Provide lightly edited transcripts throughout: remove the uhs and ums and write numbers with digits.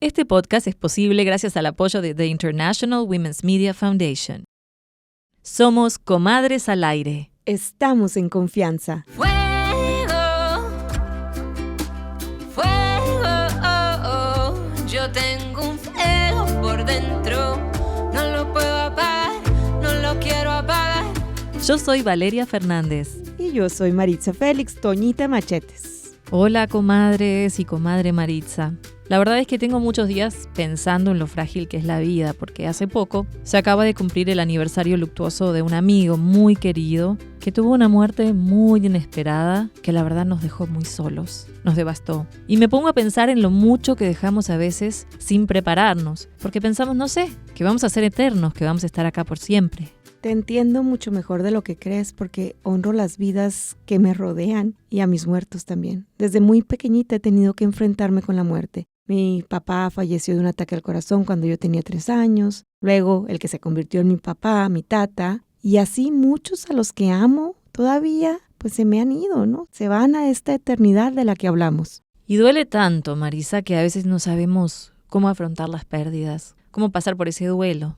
Este podcast es posible gracias al apoyo de The International Women's Media Foundation. Somos Comadres al Aire. Estamos en confianza. Fuego, fuego, oh, oh. Yo tengo un fuego por dentro, no lo puedo apagar, no lo quiero apagar. Yo soy Valeria Fernández. Y yo soy Maritza Félix, Toñita Machetes. Hola, comadres y comadre Maritza. La verdad es que tengo muchos días pensando en lo frágil que es la vida, porque hace poco se acaba de cumplir el aniversario luctuoso de un amigo muy querido que tuvo una muerte muy inesperada que la verdad nos dejó muy solos, nos devastó. Y me pongo a pensar en lo mucho que dejamos a veces sin prepararnos, porque pensamos, no sé, que vamos a ser eternos, que vamos a estar acá por siempre. Te entiendo mucho mejor de lo que crees porque honro las vidas que me rodean y a mis muertos también. Desde muy pequeñita he tenido que enfrentarme con la muerte. Mi papá falleció de un ataque al corazón cuando yo tenía 3 años. Luego, el que se convirtió en mi papá, mi tata. Y así muchos a los que amo todavía, pues se me han ido, ¿no? Se van a esta eternidad de la que hablamos. Y duele tanto, Marisa, que a veces no sabemos cómo afrontar las pérdidas, cómo pasar por ese duelo.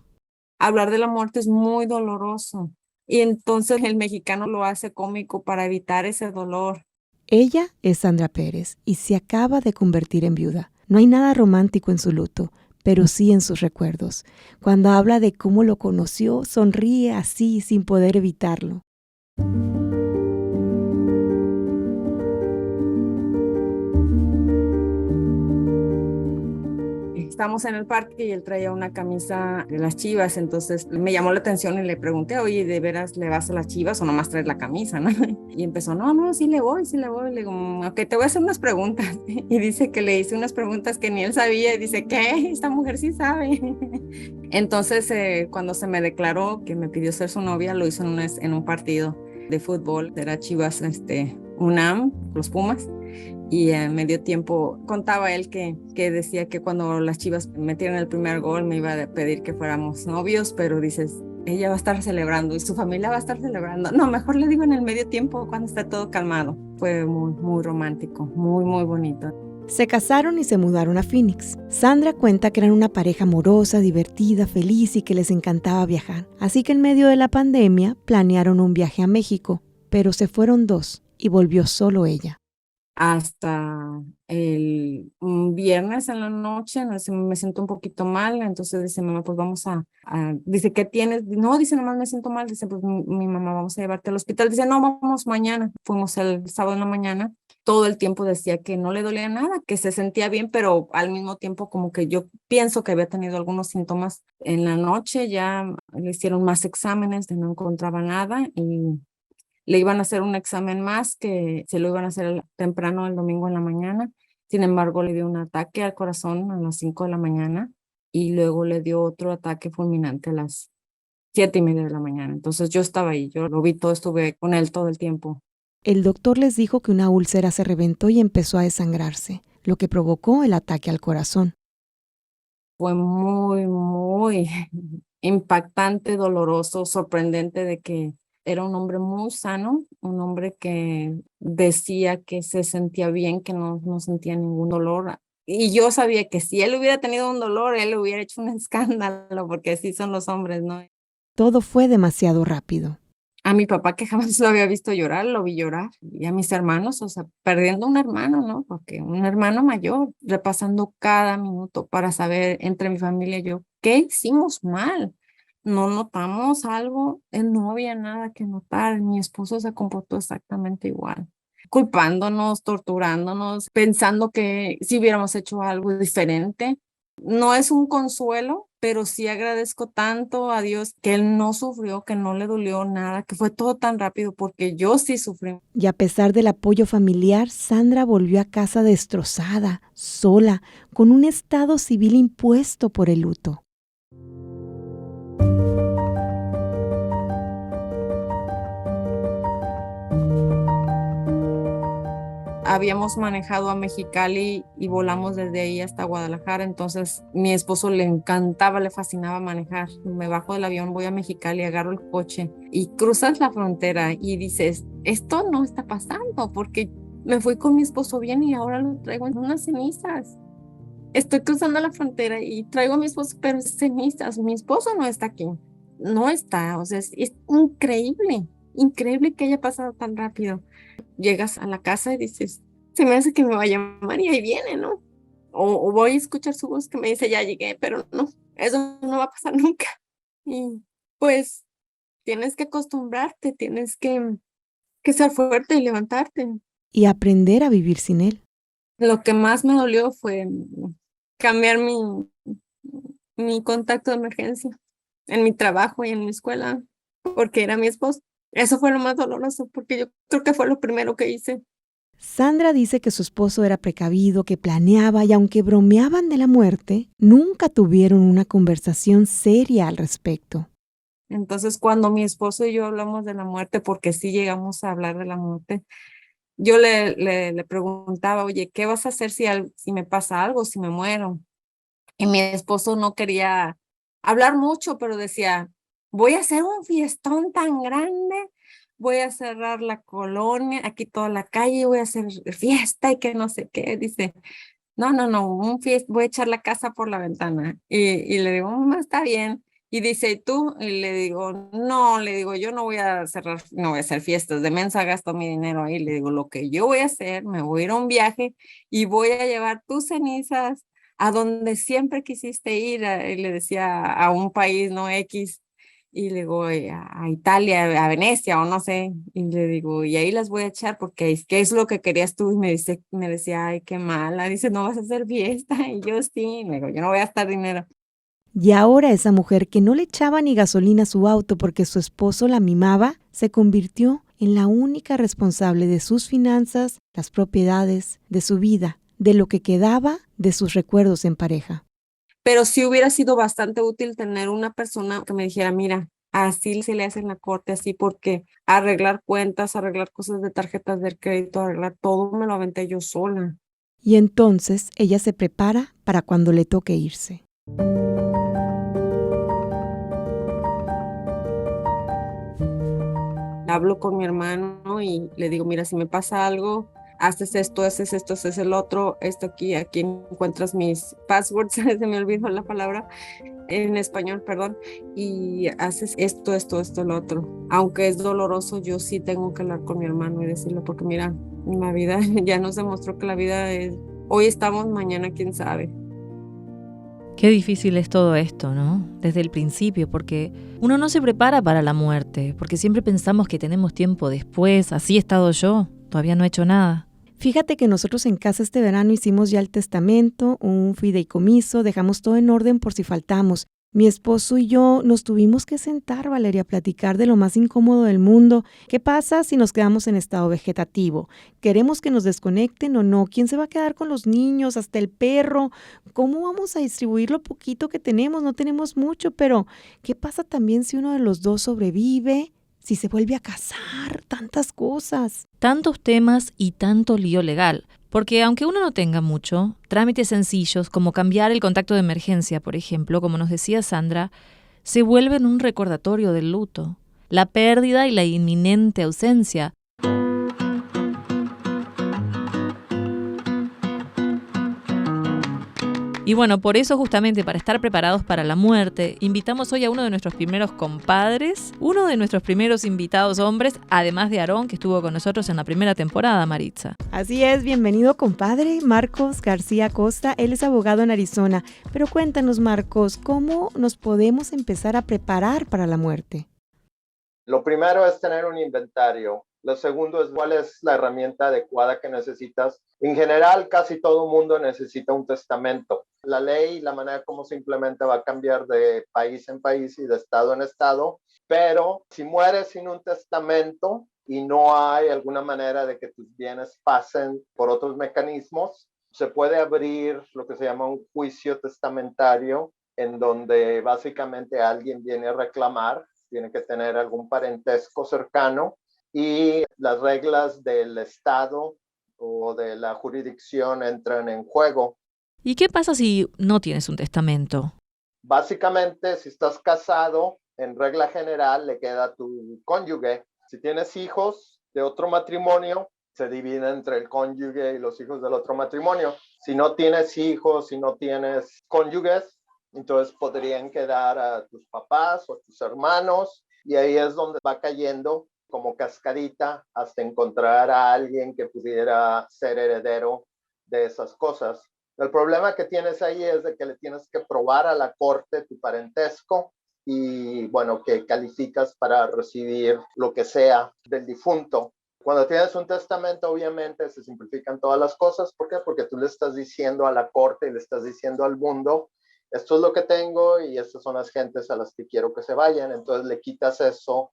Hablar de la muerte es muy doloroso. Y entonces el mexicano lo hace cómico para evitar ese dolor. Ella es Sandra Pérez y se acaba de convertir en viuda. No hay nada romántico en su luto, pero sí en sus recuerdos. Cuando habla de cómo lo conoció, sonríe así sin poder evitarlo. Estamos en el parque y él traía una camisa de las Chivas, entonces me llamó la atención y le pregunté, oye, ¿de veras le vas a las Chivas o nomás traes la camisa, no? Y empezó, no, sí le voy. Le digo, ok, te voy a hacer unas preguntas. Y dice que le hice unas preguntas que ni él sabía y dice, ¿qué? Esta mujer sí sabe. Entonces, cuando se me declaró que me pidió ser su novia, lo hizo en un partido de fútbol, era Chivas UNAM, los Pumas. Y en medio tiempo contaba él que decía que cuando las Chivas metieron el primer gol me iba a pedir que fuéramos novios, pero dices, ella va a estar celebrando y su familia va a estar celebrando. No, mejor le digo en el medio tiempo cuando está todo calmado. Fue muy, muy romántico, muy, muy bonito. Se casaron y se mudaron a Phoenix. Sandra cuenta que eran una pareja amorosa, divertida, feliz y que les encantaba viajar. Así que en medio de la pandemia planearon un viaje a México, pero se fueron 2 y volvió solo ella. Hasta el viernes en la noche me siento un poquito mal, entonces dice mamá, pues vamos dice, ¿qué tienes? No, dice, nomás me siento mal, dice, pues mi mamá, vamos a llevarte al hospital, dice, no, vamos mañana. Fuimos el sábado en la mañana, todo el tiempo decía que no le dolía nada, que se sentía bien, pero al mismo tiempo como que yo pienso que había tenido algunos síntomas. En la noche ya le hicieron más exámenes, no encontraba nada y le iban a hacer un examen más que se lo iban a hacer temprano el domingo en la mañana. Sin embargo, le dio un ataque al corazón a las 5 de la mañana y luego le dio otro ataque fulminante a las 7:30 de la mañana. Entonces yo estaba ahí, yo lo vi todo, estuve con él todo el tiempo. El doctor les dijo que una úlcera se reventó y empezó a desangrarse, lo que provocó el ataque al corazón. Fue muy, muy impactante, doloroso, sorprendente de que era un hombre muy sano, un hombre que decía que se sentía bien, que no sentía ningún dolor. Y yo sabía que si él hubiera tenido un dolor, él hubiera hecho un escándalo, porque así son los hombres, ¿no? Todo fue demasiado rápido. A mi papá, que jamás lo había visto llorar, lo vi llorar. Y a mis hermanos, o sea, perdiendo un hermano, ¿no? Porque un hermano mayor, repasando cada minuto para saber entre mi familia y yo, ¿qué hicimos mal? No notamos algo, no había nada que notar. Mi esposo se comportó exactamente igual, culpándonos, torturándonos, pensando que si hubiéramos hecho algo diferente. No es un consuelo, pero sí agradezco tanto a Dios que él no sufrió, que no le dolió nada, que fue todo tan rápido, porque yo sí sufrí. Y a pesar del apoyo familiar, Sandra volvió a casa destrozada, sola, con un estado civil impuesto por el luto. Habíamos manejado a Mexicali y volamos desde ahí hasta Guadalajara, entonces mi esposo le encantaba, le fascinaba manejar. Me bajo del avión, voy a Mexicali, agarro el coche y cruzas la frontera y dices, esto no está pasando porque me fui con mi esposo bien y ahora lo traigo en unas cenizas. estoy cruzando la frontera y traigo a mi esposo, pero es cenizas, mi esposo no está aquí, no está, o sea, es increíble, increíble que haya pasado tan rápido. Llegas a la casa y dices, se me hace que me va a llamar y ahí viene, ¿no? O voy a escuchar su voz que me dice, ya llegué, pero no, eso no va a pasar nunca. Y pues tienes que acostumbrarte, tienes que ser fuerte y levantarte. Y aprender a vivir sin él. Lo que más me dolió fue cambiar mi contacto de emergencia en mi trabajo y en mi escuela, porque era mi esposo. Eso fue lo más doloroso, porque yo creo que fue lo primero que hice. Sandra dice que su esposo era precavido, que planeaba y aunque bromeaban de la muerte, nunca tuvieron una conversación seria al respecto. Entonces, cuando mi esposo y yo hablamos de la muerte, porque sí llegamos a hablar de la muerte, yo le preguntaba, oye, ¿qué vas a hacer si me pasa algo, si me muero? Y mi esposo no quería hablar mucho, pero decía, voy a hacer un fiestón tan grande, voy a cerrar la colonia, aquí toda la calle, voy a hacer fiesta y que no sé qué. Dice, no, voy a echar la casa por la ventana. Y le digo, mamá, está bien. Y dice, ¿y tú? Y le digo, no, le digo, yo no voy a cerrar, no voy a hacer fiestas, de mensa gasto mi dinero ahí. Le digo, lo que yo voy a hacer, me voy a ir a un viaje y voy a llevar tus cenizas a donde siempre quisiste ir. Y le decía, a un país, no X. Y le digo, a Italia, a Venecia o no sé. Y le digo, y ahí las voy a echar porque ¿qué es lo que querías tú? Y me decía, ay, qué mala. Dice, no vas a hacer fiesta. Y yo sí, le digo, yo no voy a gastar dinero. Y ahora esa mujer que no le echaba ni gasolina a su auto porque su esposo la mimaba, se convirtió en la única responsable de sus finanzas, las propiedades, de su vida, de lo que quedaba de sus recuerdos en pareja. Pero sí hubiera sido bastante útil tener una persona que me dijera, mira, así se le hace en la corte, así porque arreglar cuentas, arreglar cosas de tarjetas de crédito, arreglar todo, me lo aventé yo sola. Y entonces ella se prepara para cuando le toque irse. Hablo con mi hermano y le digo, mira, si me pasa algo, haces esto, haces el otro, esto aquí encuentras mis passwords, se me olvidó la palabra en español, perdón, y haces esto, lo otro. Aunque es doloroso, yo sí tengo que hablar con mi hermano y decirle, porque mira, la vida ya nos demostró que la vida es, hoy estamos, mañana quién sabe. Qué difícil es todo esto, ¿no? Desde el principio, porque uno no se prepara para la muerte, porque siempre pensamos que tenemos tiempo después, así he estado yo, todavía no he hecho nada. Fíjate que nosotros en casa este verano hicimos ya el testamento, un fideicomiso, dejamos todo en orden por si faltamos. Mi esposo y yo nos tuvimos que sentar, Valeria, a platicar de lo más incómodo del mundo. ¿Qué pasa si nos quedamos en estado vegetativo? ¿Queremos que nos desconecten o no? ¿Quién se va a quedar con los niños, hasta el perro? ¿Cómo vamos a distribuir lo poquito que tenemos? No tenemos mucho, pero ¿qué pasa también si uno de los dos sobrevive? Si se vuelve a casar, tantas cosas. Tantos temas y tanto lío legal. Porque aunque uno no tenga mucho, trámites sencillos como cambiar el contacto de emergencia, por ejemplo, como nos decía Sandra, se vuelven un recordatorio del luto, la pérdida y la inminente ausencia. Y bueno, por eso justamente para estar preparados para la muerte, invitamos hoy a uno de nuestros primeros compadres, uno de nuestros primeros invitados hombres, además de Aarón, que estuvo con nosotros en la primera temporada, Maritza. Así es, bienvenido compadre, Marcos García Costa, él es abogado en Arizona. Pero cuéntanos, Marcos, ¿cómo nos podemos empezar a preparar para la muerte? Lo primero es tener un inventario. Lo segundo es cuál es la herramienta adecuada que necesitas. En general, casi todo mundo necesita un testamento. La ley y la manera como se implementa va a cambiar de país en país y de estado en estado, pero si mueres sin un testamento y no hay alguna manera de que tus bienes pasen por otros mecanismos, se puede abrir lo que se llama un juicio testamentario, en donde básicamente alguien viene a reclamar, tiene que tener algún parentesco cercano, y las reglas del estado o de la jurisdicción entran en juego. ¿Y qué pasa si no tienes un testamento? Básicamente, si estás casado, en regla general le queda a tu cónyuge. Si tienes hijos de otro matrimonio, se divide entre el cónyuge y los hijos del otro matrimonio. Si no tienes hijos, si no tienes cónyuges, entonces podrían quedar a tus papás o a tus hermanos, y ahí es donde va cayendo como cascadita hasta encontrar a alguien que pudiera ser heredero de esas cosas. El problema que tienes ahí es de que le tienes que probar a la corte tu parentesco y, bueno, que calificas para recibir lo que sea del difunto. Cuando tienes un testamento, obviamente se simplifican todas las cosas. ¿Por qué? Porque tú le estás diciendo a la corte y le estás diciendo al mundo, esto es lo que tengo y estas son las gentes a las que quiero que se vayan. Entonces le quitas eso.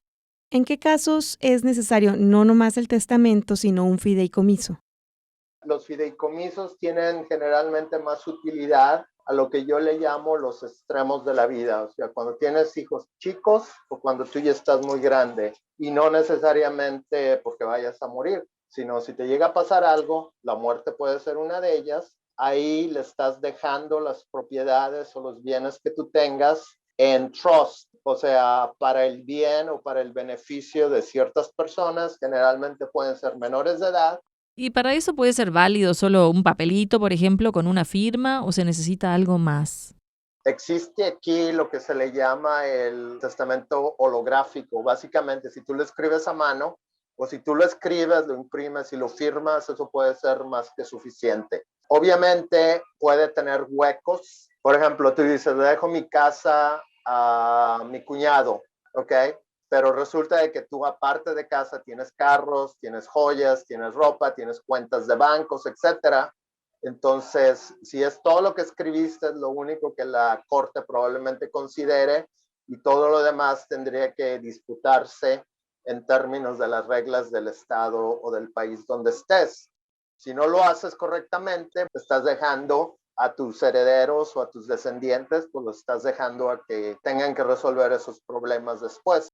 ¿En qué casos es necesario no nomás el testamento, sino un fideicomiso? Los fideicomisos tienen generalmente más utilidad a lo que yo le llamo los extremos de la vida. O sea, cuando tienes hijos chicos o cuando tú ya estás muy grande, y no necesariamente porque vayas a morir, sino si te llega a pasar algo, la muerte puede ser una de ellas. Ahí le estás dejando las propiedades o los bienes que tú tengas en trust, o sea, para el bien o para el beneficio de ciertas personas, generalmente pueden ser menores de edad. ¿Y para eso puede ser válido solo un papelito, por ejemplo, con una firma, o se necesita algo más? Existe aquí lo que se le llama el testamento holográfico. Básicamente, si tú lo escribes a mano, o si tú lo escribes, lo imprimes y lo firmas, eso puede ser más que suficiente. Obviamente puede tener huecos. Por ejemplo, tú dices, le dejo mi casa a mi cuñado, ¿ok? Pero resulta de que tú, aparte de casa, tienes carros, tienes joyas, tienes ropa, tienes cuentas de bancos, etcétera. Entonces, si es todo lo que escribiste, es lo único que la corte probablemente considere, y todo lo demás tendría que disputarse en términos de las reglas del estado o del país donde estés. Si no lo haces correctamente, estás dejando a tus herederos o a tus descendientes, pues lo estás dejando a que tengan que resolver esos problemas después.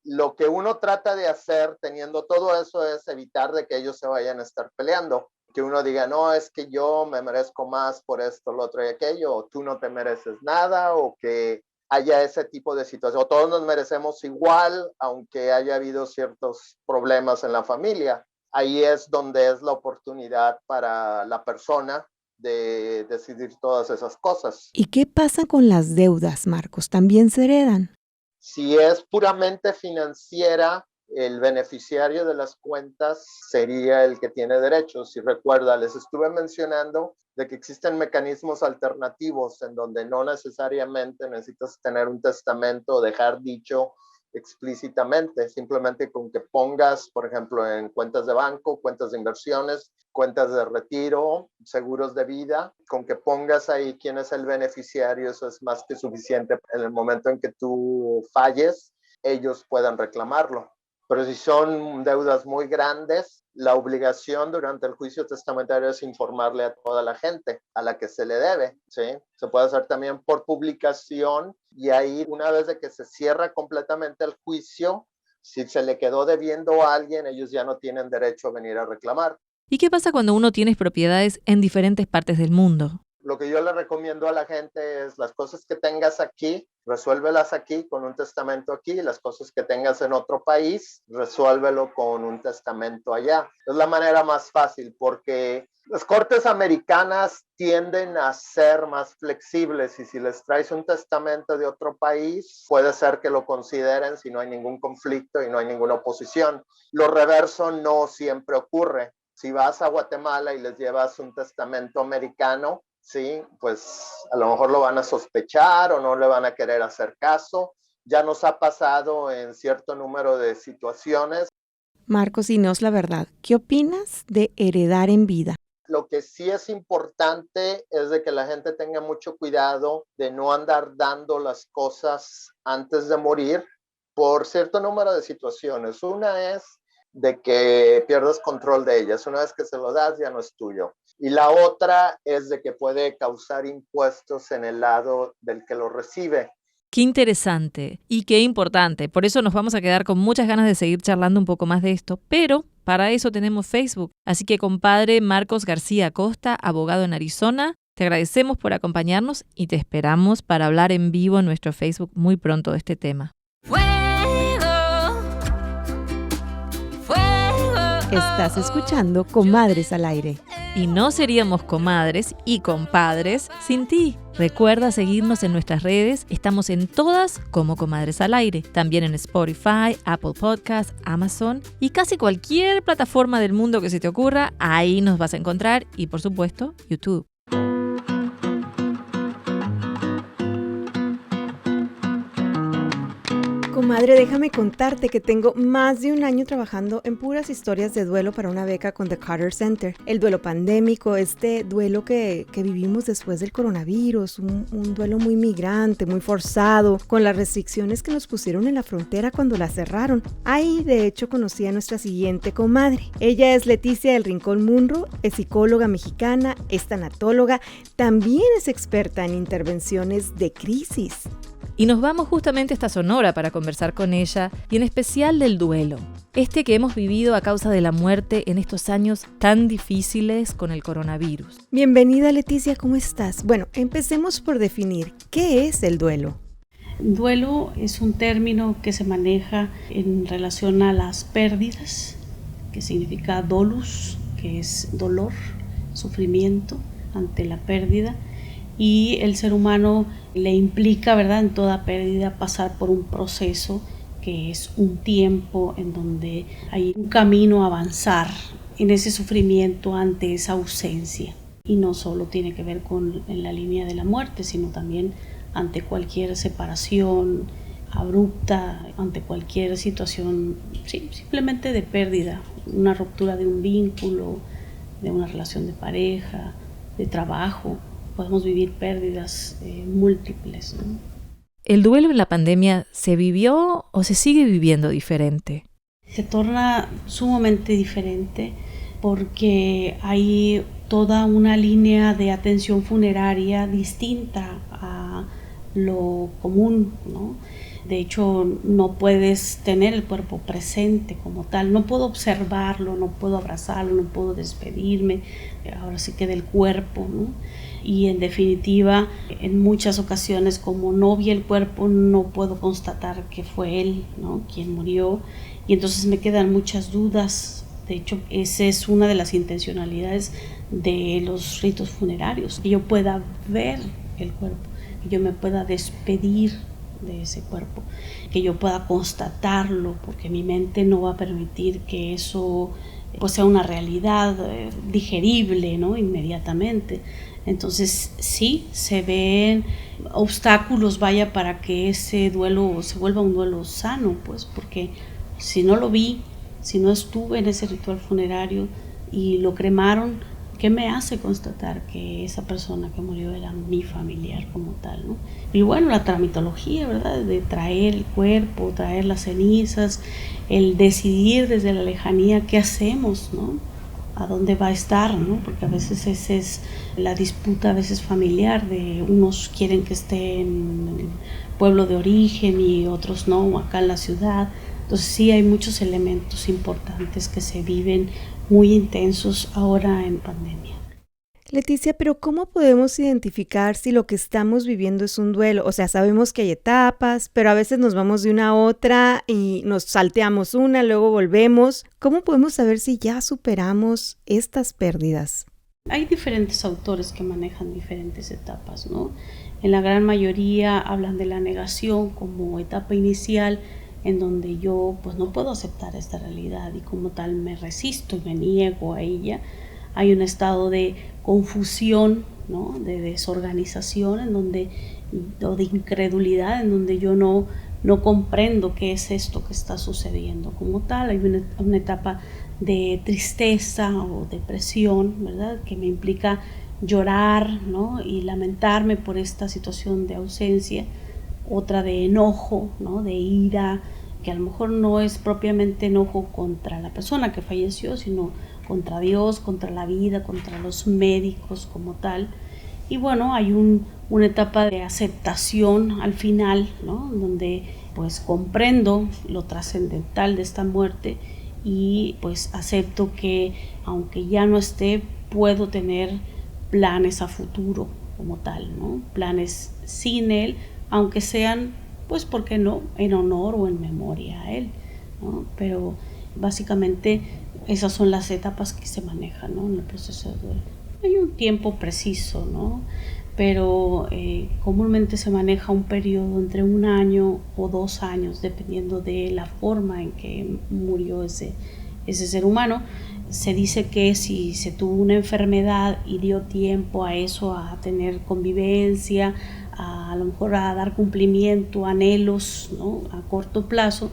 Lo que uno trata de hacer teniendo todo eso es evitar de que ellos se vayan a estar peleando. Que uno diga, no, es que yo me merezco más por esto, lo otro y aquello, o tú no te mereces nada, o que haya ese tipo de situación. O todos nos merecemos igual, aunque haya habido ciertos problemas en la familia. Ahí es donde es la oportunidad para la persona de decidir todas esas cosas. ¿Y qué pasa con las deudas, Marcos? ¿También se heredan? Si es puramente financiera, el beneficiario de las cuentas sería el que tiene derechos. Si recuerda, les estuve mencionando de que existen mecanismos alternativos en donde no necesariamente necesitas tener un testamento o dejar dicho explícitamente, simplemente con que pongas, por ejemplo, en cuentas de banco, cuentas de inversiones, cuentas de retiro, seguros de vida, con que pongas ahí quién es el beneficiario, eso es más que suficiente. En el momento en que tú falles, ellos puedan reclamarlo. Pero si son deudas muy grandes, la obligación durante el juicio testamentario es informarle a toda la gente a la que se le debe, ¿sí? Se puede hacer también por publicación, y ahí, una vez de que se cierra completamente el juicio, si se le quedó debiendo a alguien, ellos ya no tienen derecho a venir a reclamar. ¿Y qué pasa cuando uno tiene propiedades en diferentes partes del mundo? Lo que yo le recomiendo a la gente es las cosas que tengas aquí, resuélvelas aquí con un testamento aquí, las cosas que tengas en otro país, resuélvelo con un testamento allá. Es la manera más fácil porque las cortes americanas tienden a ser más flexibles, y si les traes un testamento de otro país, puede ser que lo consideren si no hay ningún conflicto y no hay ninguna oposición. Lo reverso no siempre ocurre. Si vas a Guatemala y les llevas un testamento americano, sí, pues a lo mejor lo van a sospechar o no le van a querer hacer caso. Ya nos ha pasado en cierto número de situaciones. Marcos, dinos la verdad, ¿qué opinas de heredar en vida? Lo que sí es importante es de que la gente tenga mucho cuidado de no andar dando las cosas antes de morir por cierto número de situaciones. Una es de que pierdas control de ellas. Una vez que se lo das, ya no es tuyo. Y la otra es de que puede causar impuestos en el lado del que lo recibe. Qué interesante y qué importante. Por eso nos vamos a quedar con muchas ganas de seguir charlando un poco más de esto, pero para eso tenemos Facebook. Así que, compadre Marcos García Acosta, abogado en Arizona, te agradecemos por acompañarnos y te esperamos para hablar en vivo en nuestro Facebook muy pronto de este tema. Fuego, fuego. Estás escuchando Comadres al Aire. Y no seríamos comadres y compadres sin ti. Recuerda seguirnos en nuestras redes. Estamos en todas como Comadres al Aire. También en Spotify, Apple Podcasts, Amazon y casi cualquier plataforma del mundo que se te ocurra. Ahí nos vas a encontrar. Y por supuesto, YouTube. Comadre, déjame contarte que tengo más de un año trabajando en puras historias de duelo para una beca con The Carter Center. El duelo pandémico, este duelo que vivimos después del coronavirus, un duelo muy migrante, muy forzado, con las restricciones que nos pusieron en la frontera cuando la cerraron. Ahí, de hecho, conocí a nuestra siguiente comadre. Ella es Leticia del Rincón Munro, es psicóloga mexicana, es tanatóloga, también es experta en intervenciones de crisis. Y nos vamos justamente hasta Sonora para conversar con ella y en especial del duelo. Este que hemos vivido a causa de la muerte en estos años tan difíciles con el coronavirus. Bienvenida, Leticia, ¿cómo estás? Bueno, empecemos por definir ¿qué es el duelo? Duelo es un término que se maneja en relación a las pérdidas, que significa dolus, que es dolor, sufrimiento ante la pérdida. Y el ser humano le implica, ¿verdad?, en toda pérdida pasar por un proceso que es un tiempo en donde hay un camino a avanzar en ese sufrimiento ante esa ausencia. Y no solo tiene que ver con en la línea de la muerte, sino también ante cualquier separación abrupta, ante cualquier situación simplemente de pérdida, una ruptura de un vínculo, de una relación de pareja, de trabajo. Podemos vivir pérdidas múltiples, ¿no? ¿El duelo en la pandemia se vivió o se sigue viviendo diferente? Se torna sumamente diferente porque hay toda una línea de atención funeraria distinta a lo común, ¿no? De hecho, no puedes tener el cuerpo presente como tal. No puedo observarlo, no puedo abrazarlo, no puedo despedirme. Ahora sí que del cuerpo, ¿no? Y en definitiva, en muchas ocasiones, como no vi el cuerpo, no puedo constatar que fue él, ¿no?, quien murió. Y entonces me quedan muchas dudas. De hecho, esa es una de las intencionalidades de los ritos funerarios. Que yo pueda ver el cuerpo, que yo me pueda despedir de ese cuerpo, que yo pueda constatarlo, porque mi mente no va a permitir que eso pues sea una realidad digerible, ¿no?, inmediatamente. Entonces sí, se ven obstáculos, vaya, para que ese duelo se vuelva un duelo sano, pues, porque si no lo vi, si no estuve en ese ritual funerario y lo cremaron, ¿qué me hace constatar que esa persona que murió era mi familiar como tal, ¿no? Y bueno, la tramitología, ¿verdad?, de traer el cuerpo, traer las cenizas, el decidir desde la lejanía qué hacemos, ¿no?, a dónde va a estar, ¿no? Porque a veces esa es la disputa, a veces familiar, de unos quieren que esté en el pueblo de origen y otros no, acá en la ciudad. Entonces sí hay muchos elementos importantes que se viven muy intensos ahora en pandemia. Leticia, pero ¿cómo podemos identificar si lo que estamos viviendo es un duelo? O sea, sabemos que hay etapas, pero a veces nos vamos de una a otra y nos salteamos una, luego volvemos. ¿Cómo podemos saber si ya superamos estas pérdidas? Hay diferentes autores que manejan diferentes etapas, ¿no? En la gran mayoría hablan de la negación como etapa inicial, en donde yo pues no puedo aceptar esta realidad y como tal me resisto y me niego a ella. Hay un estado de confusión, ¿no?, de desorganización o de incredulidad, en donde yo no comprendo qué es esto que está sucediendo como tal. Hay una etapa de tristeza o depresión, ¿verdad?, que me implica llorar, ¿no?, y lamentarme por esta situación de ausencia. Otra de enojo, ¿no?, de ira, que a lo mejor no es propiamente enojo contra la persona que falleció, sino contra Dios, contra la vida, contra los médicos como tal. Y bueno, hay una etapa de aceptación al final, ¿no?, donde pues comprendo lo trascendental de esta muerte y pues acepto que aunque ya no esté, puedo tener planes a futuro como tal, ¿no?, planes sin él, aunque sean, pues, ¿por qué no?, en honor o en memoria a él, ¿no? Pero básicamente esas son las etapas que se manejan, ¿no?, en el proceso de duelo. Hay un tiempo preciso, ¿no?, pero comúnmente se maneja un periodo entre 1 año o 2 años, dependiendo de la forma en que murió ese ser humano. Se dice que si se tuvo una enfermedad y dio tiempo a eso, a tener convivencia, a lo mejor a dar cumplimiento a anhelos, ¿no?, a corto plazo.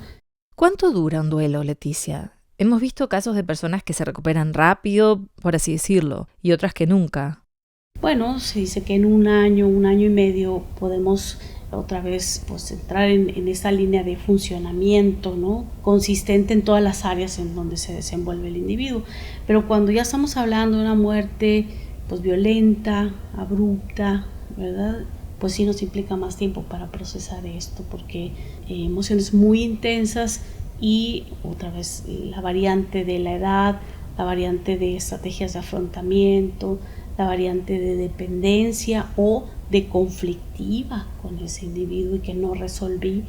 ¿Cuánto dura un duelo, Leticia? Hemos visto casos de personas que se recuperan rápido, por así decirlo, y otras que nunca. Bueno, se dice que en 1 año, 1 año y medio podemos otra vez pues entrar en esa línea de funcionamiento, ¿no?, consistente en todas las áreas en donde se desenvuelve el individuo. Pero cuando ya estamos hablando de una muerte pues violenta, abrupta, ¿verdad?, pues sí nos implica más tiempo para procesar esto, porque emociones muy intensas y otra vez la variante de la edad, la variante de estrategias de afrontamiento, la variante de dependencia o de conflictiva con ese individuo y que no resolví,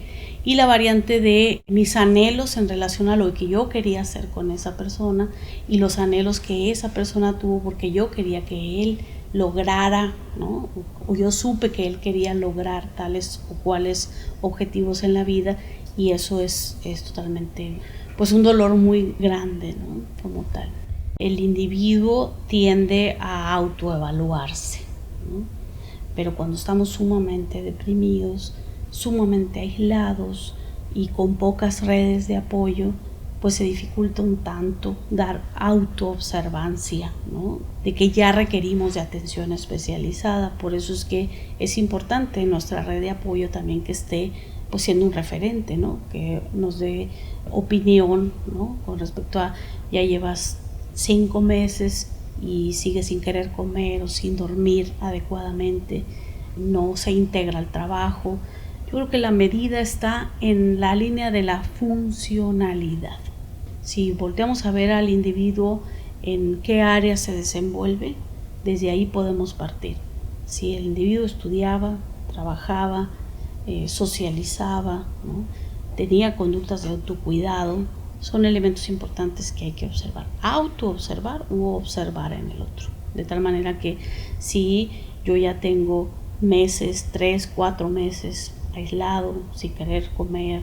y la variante de mis anhelos en relación a lo que yo quería hacer con esa persona y los anhelos que esa persona tuvo porque yo quería que él lograra, ¿no?, o yo supe que él quería lograr tales o cuales objetivos en la vida, y eso es totalmente pues un dolor muy grande, ¿no?, como tal. El individuo tiende a autoevaluarse, ¿no?, pero cuando estamos sumamente deprimidos, sumamente aislados y con pocas redes de apoyo, pues se dificulta un tanto dar autoobservancia, ¿no?, de que ya requerimos de atención especializada. Por eso es que es importante nuestra red de apoyo también que esté pues siendo un referente, ¿no?, que nos dé opinión, ¿no?, con respecto a ya llevas 5 meses y sigues sin querer comer o sin dormir adecuadamente, no se integra al trabajo. Yo creo que la medida está en la línea de la funcionalidad. Si volteamos a ver al individuo en qué área se desenvuelve, desde ahí podemos partir. Si el individuo estudiaba, trabajaba, socializaba, ¿no?, tenía conductas de autocuidado, son elementos importantes que hay que observar, autoobservar u observar en el otro. De tal manera que si yo ya tengo meses, 3, 4 meses aislado, sin querer comer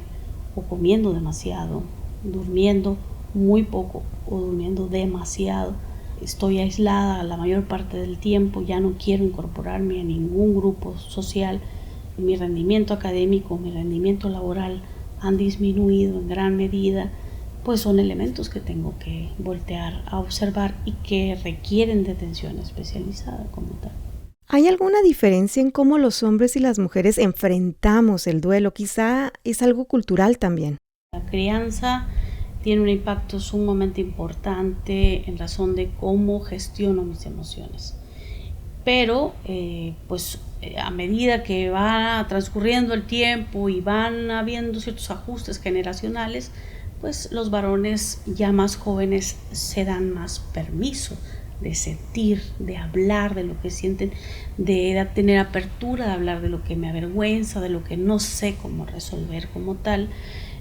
o comiendo demasiado, durmiendo muy poco o durmiendo demasiado, estoy aislada la mayor parte del tiempo, ya no quiero incorporarme a ningún grupo social, mi rendimiento académico, mi rendimiento laboral han disminuido en gran medida, pues son elementos que tengo que voltear a observar y que requieren de atención especializada como tal. ¿Hay alguna diferencia en cómo los hombres y las mujeres enfrentamos el duelo? Quizá es algo cultural también. La crianza tiene un impacto sumamente importante en razón de cómo gestiono mis emociones. Pero a medida que va transcurriendo el tiempo y van habiendo ciertos ajustes generacionales, pues los varones ya más jóvenes se dan más permiso de sentir, de hablar de lo que sienten, de tener apertura, de hablar de lo que me avergüenza, de lo que no sé cómo resolver como tal.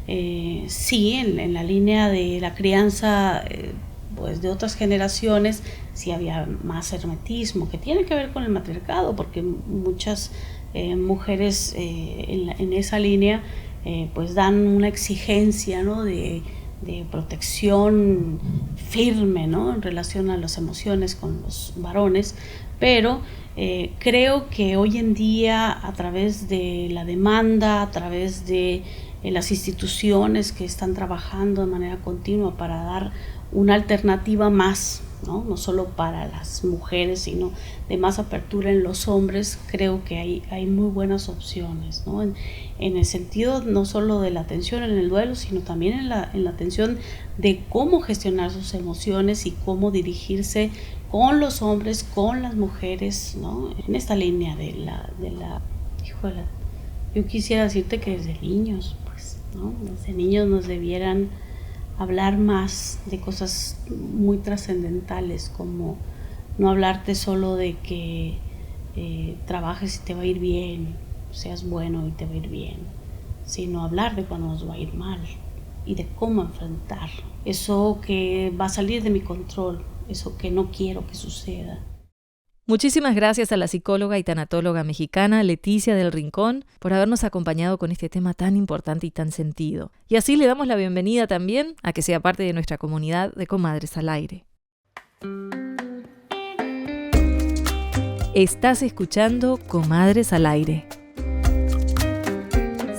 Sí, en la línea de la crianza pues de otras generaciones sí había más hermetismo, que tiene que ver con el matriarcado, porque muchas mujeres en esa línea pues dan una exigencia, ¿no?, de protección firme, ¿no?, en relación a las emociones con los varones, pero creo que hoy en día a través de la demanda, a través de las instituciones que están trabajando de manera continua para dar una alternativa más, no solo para las mujeres, sino de más apertura en los hombres, creo que hay muy buenas opciones, ¿no?, en el sentido no solo de la atención en el duelo, sino también en la atención de cómo gestionar sus emociones y cómo dirigirse con los hombres, con las mujeres, ¿no?, en esta línea de la híjole, yo quisiera decirte que desde niños, pues, ¿no?, desde niños nos debieran hablar más de cosas muy trascendentales, como no hablarte solo de que trabajes y te va a ir bien, seas bueno y te va a ir bien, sino hablar de cuando nos va a ir mal, y de cómo enfrentar eso que va a salir de mi control, eso que no quiero que suceda. Muchísimas gracias a la psicóloga y tanatóloga mexicana Leticia del Rincón por habernos acompañado con este tema tan importante y tan sentido. Y así le damos la bienvenida también a que sea parte de nuestra comunidad de Comadres al Aire. Estás escuchando Comadres al Aire.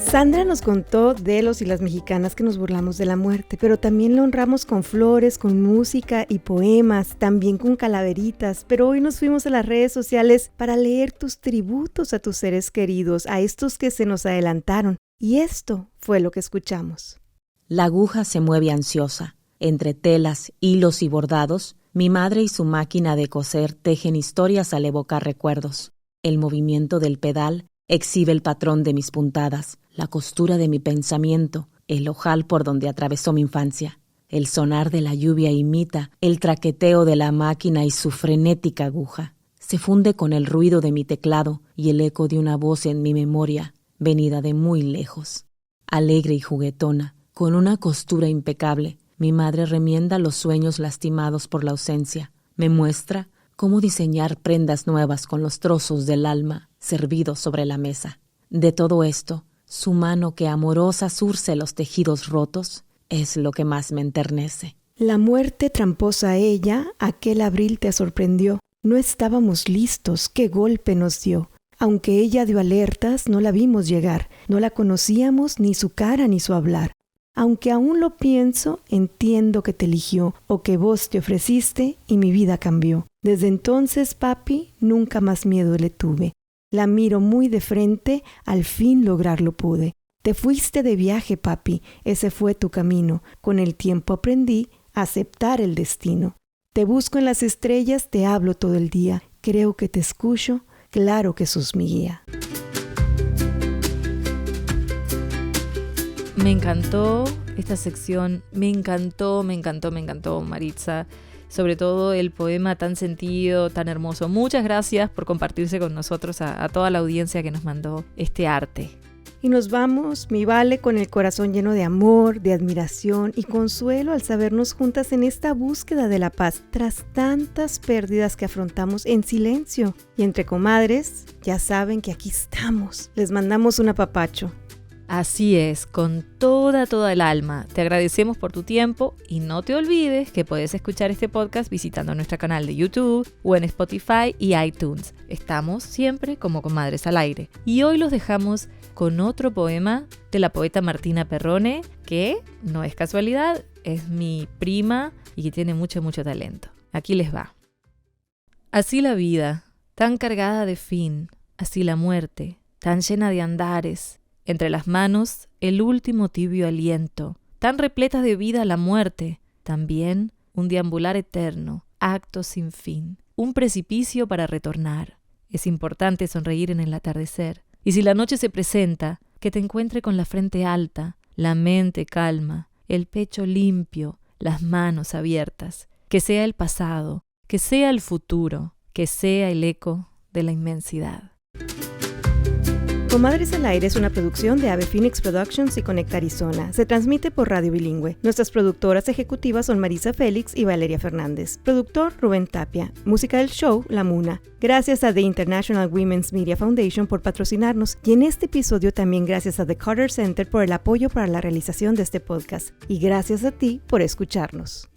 Sandra nos contó de los y las mexicanas que nos burlamos de la muerte, pero también la honramos con flores, con música y poemas, también con calaveritas. Pero hoy nos fuimos a las redes sociales para leer tus tributos a tus seres queridos, a estos que se nos adelantaron. Y esto fue lo que escuchamos. La aguja se mueve ansiosa. Entre telas, hilos y bordados, mi madre y su máquina de coser tejen historias al evocar recuerdos. El movimiento del pedal exhibe el patrón de mis puntadas, la costura de mi pensamiento, el ojal por donde atravesó mi infancia. El sonar de la lluvia imita el traqueteo de la máquina y su frenética aguja. Se funde con el ruido de mi teclado y el eco de una voz en mi memoria, venida de muy lejos. Alegre y juguetona, con una costura impecable, mi madre remienda los sueños lastimados por la ausencia. Me muestra cómo diseñar prendas nuevas con los trozos del alma servidos sobre la mesa. De todo esto, su mano que amorosa zurce los tejidos rotos es lo que más me enternece. La muerte tramposa a ella, aquel abril te sorprendió. No estábamos listos, qué golpe nos dio. Aunque ella dio alertas, no la vimos llegar. No la conocíamos ni su cara ni su hablar. Aunque aún lo pienso, entiendo que te eligió o que vos te ofreciste y mi vida cambió. Desde entonces, papi, nunca más miedo le tuve. La miro muy de frente, al fin lograrlo pude. Te fuiste de viaje, papi, ese fue tu camino. Con el tiempo aprendí a aceptar el destino. Te busco en las estrellas, te hablo todo el día. Creo que te escucho, claro que sos mi guía. Me encantó esta sección, me encantó, Maritza. Sobre todo el poema tan sentido, tan hermoso. Muchas gracias por compartirse con nosotros a toda la audiencia que nos mandó este arte. Y nos vamos, mi Vale, con el corazón lleno de amor, de admiración y consuelo al sabernos juntas en esta búsqueda de la paz tras tantas pérdidas que afrontamos en silencio. Y entre comadres, ya saben que aquí estamos. Les mandamos un apapacho. Así es, con toda el alma. Te agradecemos por tu tiempo y no te olvides que puedes escuchar este podcast visitando nuestro canal de YouTube o en Spotify y iTunes. Estamos siempre como Comadres al Aire. Y hoy los dejamos con otro poema de la poeta Martina Perrone, que no es casualidad, es mi prima y que tiene mucho talento. Aquí les va. Así la vida, tan cargada de fin, así la muerte, tan llena de andares. Entre las manos, el último tibio aliento, tan repleta de vida la muerte, también un deambular eterno, acto sin fin, un precipicio para retornar. Es importante sonreír en el atardecer, y si la noche se presenta, que te encuentre con la frente alta, la mente calma, el pecho limpio, las manos abiertas, que sea el pasado, que sea el futuro, que sea el eco de la inmensidad. Comadres al Aire es una producción de Ave Phoenix Productions y Conecta Arizona. Se transmite por Radio Bilingüe. Nuestras productoras ejecutivas son Marisa Félix y Valeria Fernández. Productor Rubén Tapia. Música del show La Muna. Gracias a The International Women's Media Foundation por patrocinarnos y en este episodio también gracias a The Carter Center por el apoyo para la realización de este podcast. Y gracias a ti por escucharnos.